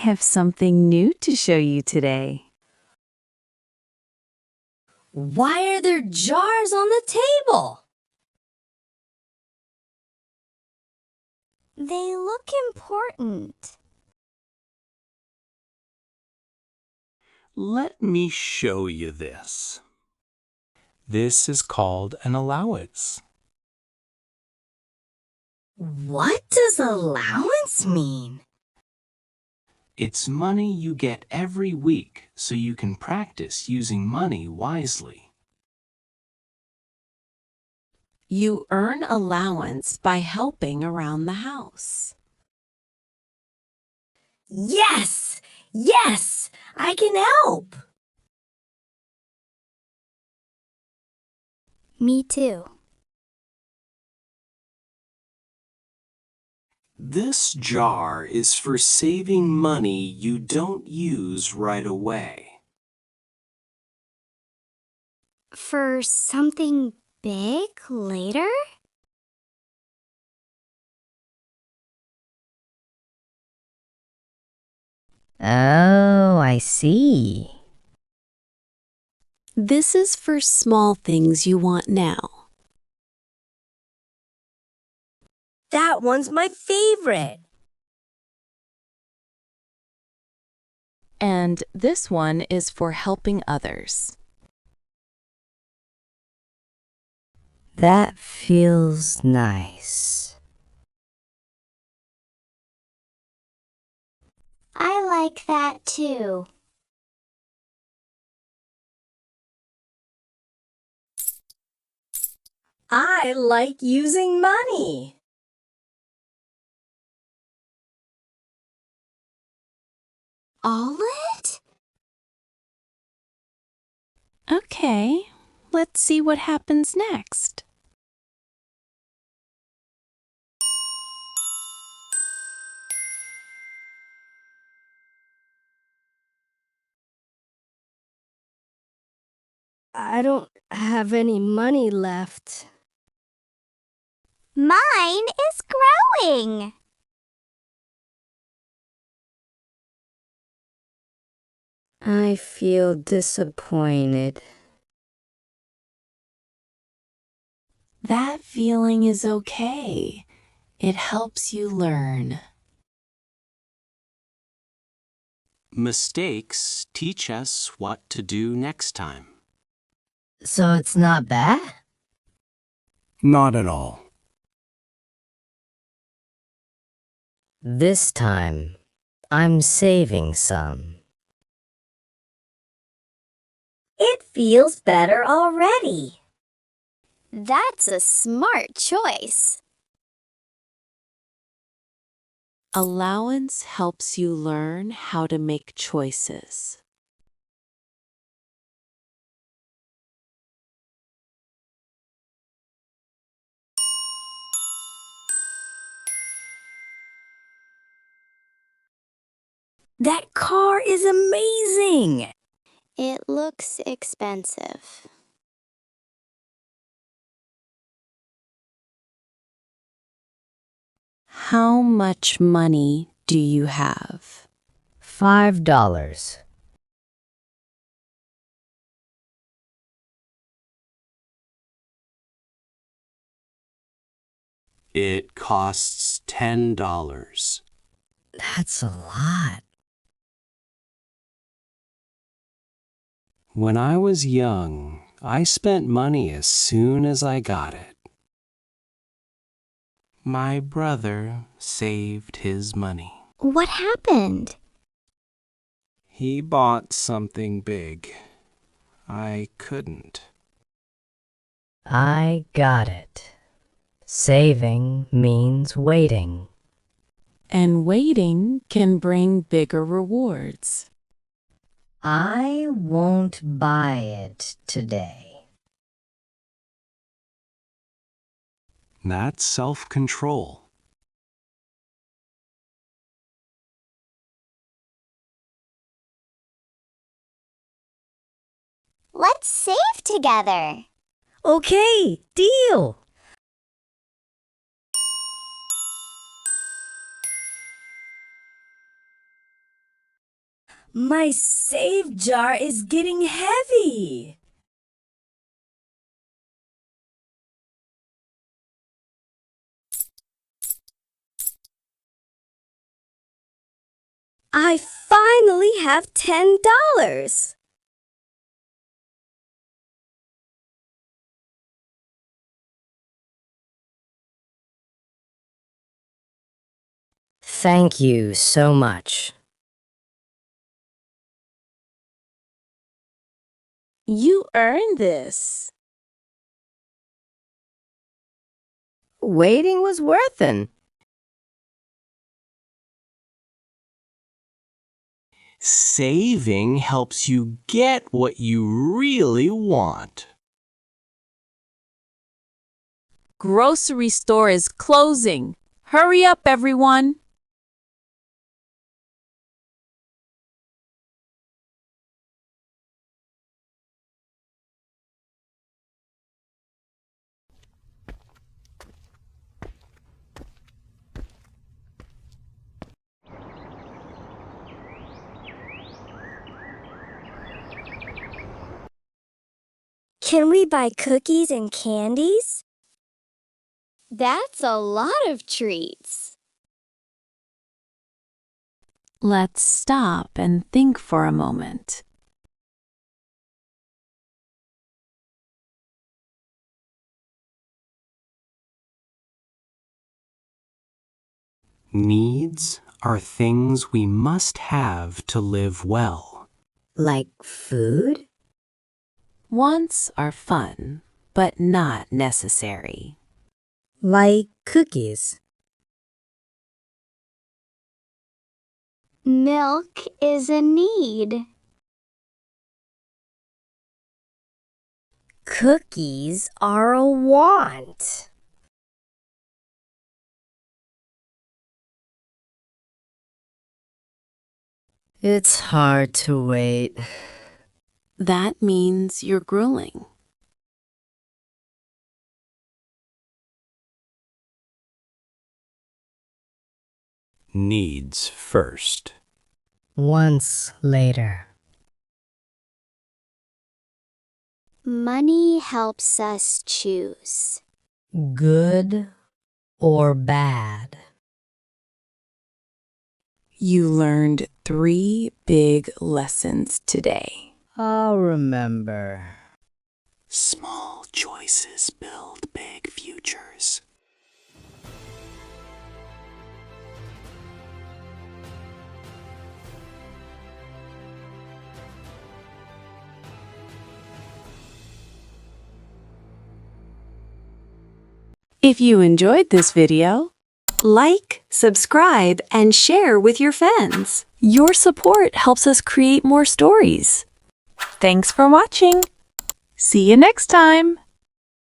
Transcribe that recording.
have something new to show you today. Why are there jars on the table? They look important. Let me show you this. This is called an allowance. What does allowance mean? It's money you get every week so you can practice using money wisely. You earn allowance by helping around the house. Yes! Yes! I can help! Me too. This jar is for saving money you don't use right away. For something big later? Oh, I see. This is for small things you want now. That one's my favorite. And this one is for helping others. That feels nice. I like that too. I like using money. All it? Okay, let's see what happens next. I don't have any money left. Mine is growing. I feel disappointed. That feeling is okay. It helps you learn. Mistakes teach us what to do next time. So it's not bad? Not at all. This time, I'm saving some. It feels better already. That's a smart choice. Allowance helps you learn how to make choices. That car is amazing! It looks expensive. How much money do you have? $5. It costs $10. That's a lot. When I was young, I spent money as soon as I got it. My brother saved his money. What happened? He bought something big. I couldn't. I got it. Saving means waiting. And waiting can bring bigger rewards. I won't buy it today. That's self-control. Let's save together. Okay, deal! My save jar is getting heavy. I finally have $10. Thank you so much. You earned this. Waiting was worth it. Saving helps you get what you really want. Grocery store is closing. Hurry up, everyone. Can we buy cookies and candies? That's a lot of treats. Let's stop and think for a moment. Needs are things we must have to live well. Like food? Wants are fun, but not necessary. Like cookies. Milk is a need. Cookies are a want. It's hard to wait. That means you're grueling. Needs first. Once later. Money helps us choose. Good or bad. You learned 3 big lessons today. I'll remember. Small choices build big futures. If you enjoyed this video, like, subscribe, and share with your friends. Your support helps us create more stories. Thanks for watching. See you next time.